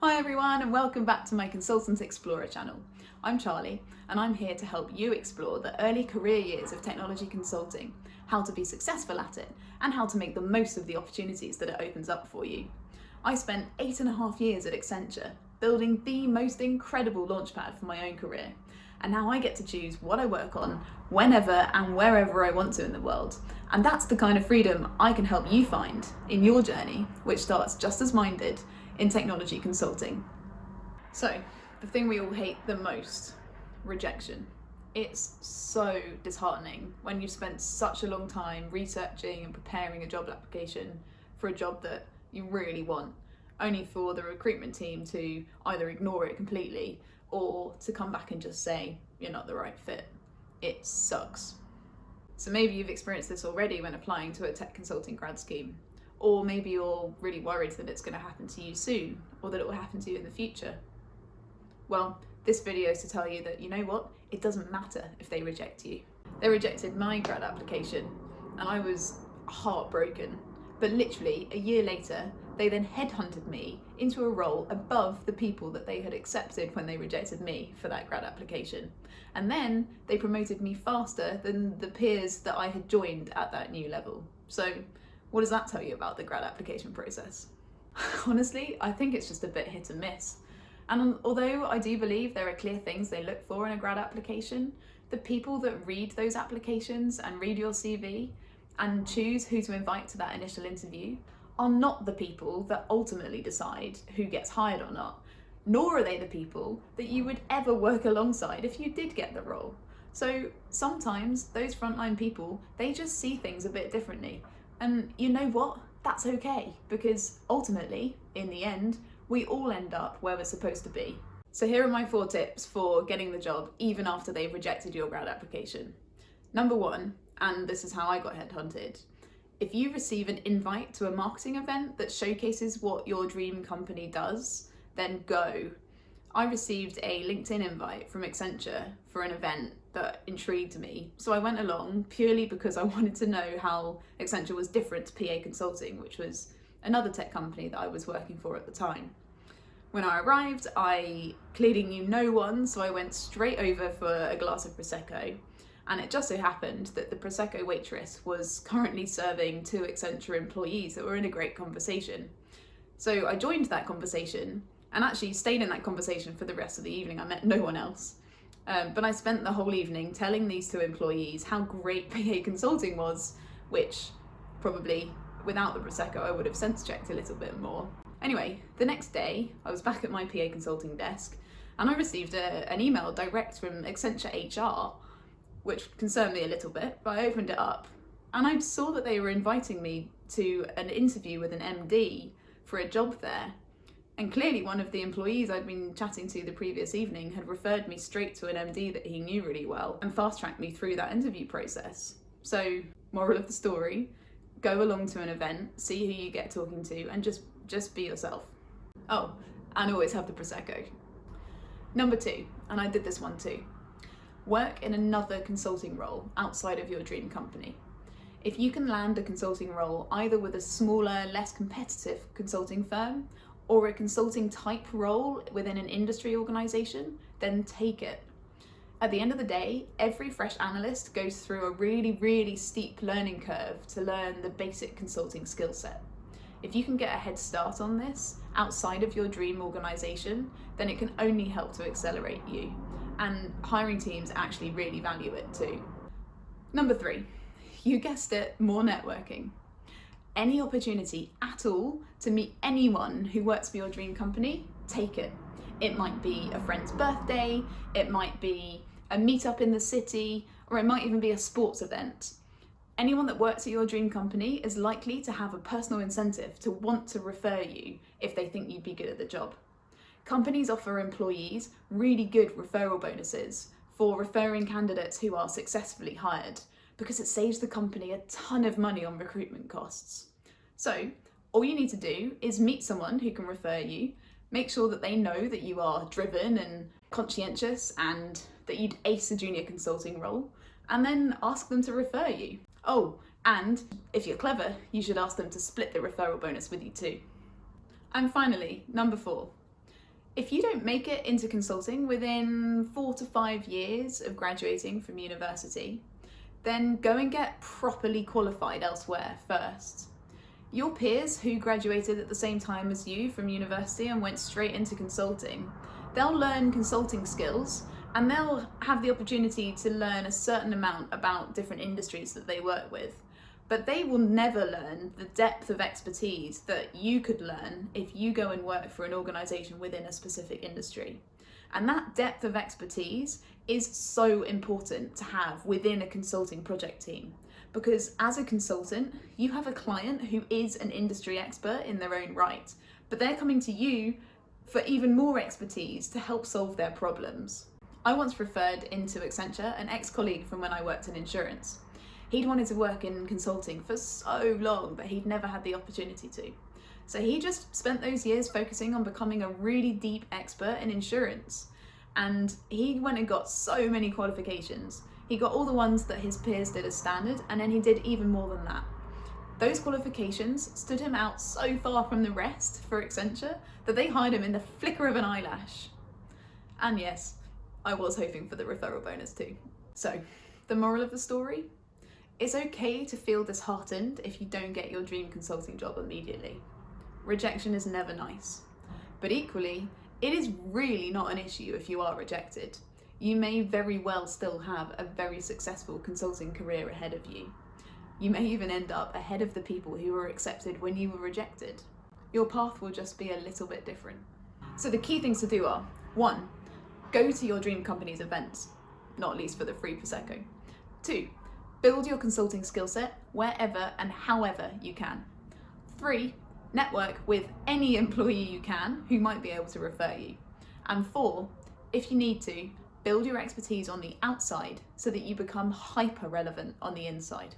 Hi everyone and welcome back to my Consultant Explorer channel. I'm Charlie and I'm here to help you explore the early career years of technology consulting, how to be successful at it and how to make the most of the opportunities that it opens up for you. I spent 8.5 years at Accenture building the most incredible launchpad for my own career, and now I get to choose what I work on whenever and wherever I want to in the world. And that's the kind of freedom I can help you find in your journey, which starts just as minded in technology consulting. So, the thing we all hate the most, rejection. It's so disheartening when you've spent such a long time researching and preparing a job application for a job that you really want, only for the recruitment team to either ignore it completely or to come back and just say, you're not the right fit. It sucks. So maybe you've experienced this already when applying to a tech consulting grad scheme, or maybe you're really worried that it's going to happen to you soon, or that it will happen to you in the future. Well, this video is to tell you that, you know what, it doesn't matter if they reject you. They rejected my grad application and I was heartbroken, but literally a year later, they then headhunted me into a role above the people that they had accepted when they rejected me for that grad application. And then they promoted me faster than the peers that I had joined at that new level. So what does that tell you about the grad application process? Honestly, I think it's just a bit hit and miss. And although I do believe there are clear things they look for in a grad application, the people that read those applications and read your CV and choose who to invite to that initial interview are not the people that ultimately decide who gets hired or not, nor are they the people that you would ever work alongside if you did get the role. So sometimes those frontline people, they just see things a bit differently. And you know what? That's okay, because ultimately, in the end, we all end up where we're supposed to be. So here are my 4 tips for getting the job even after they've rejected your grad application. Number 1, and this is how I got headhunted, if you receive an invite to a marketing event that showcases what your dream company does, then go. I received a LinkedIn invite from Accenture for an event that intrigued me, so I went along purely because I wanted to know how Accenture was different to PA Consulting, which was another tech company that I was working for at the time. When I arrived, I clearly knew no one, so I went straight over for a glass of Prosecco, and it just so happened that the Prosecco waitress was currently serving 2 Accenture employees that were in a great conversation. So I joined that conversation and actually stayed in that conversation for the rest of the evening. I met no one else. But I spent the whole evening telling these 2 employees how great PA Consulting was, which probably without the Prosecco I would have sense checked a little bit more. Anyway, the next day I was back at my PA Consulting desk and I received an email direct from Accenture HR, which concerned me a little bit, but I opened it up and I saw that they were inviting me to an interview with an MD for a job there. And clearly one of the employees I'd been chatting to the previous evening had referred me straight to an MD that he knew really well and fast-tracked me through that interview process. So, moral of the story, go along to an event, see who you get talking to, and just be yourself. Oh, and always have the Prosecco. Number 2, and I did this one too, work in another consulting role outside of your dream company. If you can land a consulting role either with a smaller, less competitive consulting firm or a consulting type role within an industry organisation, then take it. At the end of the day, every fresh analyst goes through a really steep learning curve to learn the basic consulting skill set. If you can get a head start on this outside of your dream organisation, then it can only help to accelerate you. And hiring teams actually really value it too. Number 3, you guessed it, more networking. Any opportunity at all to meet anyone who works for your dream company, take it. It might be a friend's birthday, it might be a meetup in the city, or it might even be a sports event. Anyone that works at your dream company is likely to have a personal incentive to want to refer you if they think you'd be good at the job. Companies offer employees really good referral bonuses for referring candidates who are successfully hired, because it saves the company a ton of money on recruitment costs. So all you need to do is meet someone who can refer you, make sure that they know that you are driven and conscientious and that you'd ace a junior consulting role, and then ask them to refer you. Oh, and if you're clever, you should ask them to split the referral bonus with you too. And finally, number 4, If you don't make it into consulting within 4 to 5 years of graduating from university, then go and get properly qualified elsewhere first. Your peers who graduated at the same time as you from university and went straight into consulting, they'll learn consulting skills and they'll have the opportunity to learn a certain amount about different industries that they work with. But they will never learn the depth of expertise that you could learn if you go and work for an organisation within a specific industry. And that depth of expertise is so important to have within a consulting project team. Because as a consultant, you have a client who is an industry expert in their own right, but they're coming to you for even more expertise to help solve their problems. I once referred into Accenture an ex-colleague from when I worked in insurance. He'd wanted to work in consulting for so long, but he'd never had the opportunity to. So he just spent those years focusing on becoming a really deep expert in insurance. And he went and got so many qualifications. He got all the ones that his peers did as standard, and then he did even more than that. Those qualifications stood him out so far from the rest for Accenture that they hired him in the flicker of an eyelash. And yes, I was hoping for the referral bonus too. So, the moral of the story? It's okay to feel disheartened if you don't get your dream consulting job immediately. Rejection is never nice. But equally, it is really not an issue if you are rejected. You may very well still have a very successful consulting career ahead of you. You may even end up ahead of the people who were accepted when you were rejected. Your path will just be a little bit different. So the key things to do are: 1. Go to your dream company's events, not least for the free Prosecco. 2. Build your consulting skill set wherever and however you can. 3. Network with any employee you can who might be able to refer you. And 4, if you need to, build your expertise on the outside so that you become hyper relevant on the inside.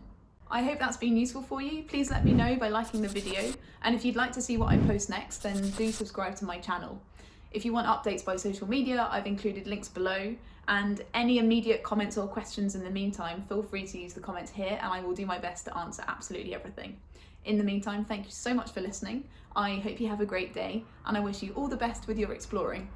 I hope that's been useful for you. Please let me know by liking the video. And if you'd like to see what I post next, then do subscribe to my channel. If you want updates by social media, I've included links below, and any immediate comments or questions in the meantime, feel free to use the comments here and I will do my best to answer absolutely everything. In the meantime, thank you so much for listening. I hope you have a great day and I wish you all the best with your exploring.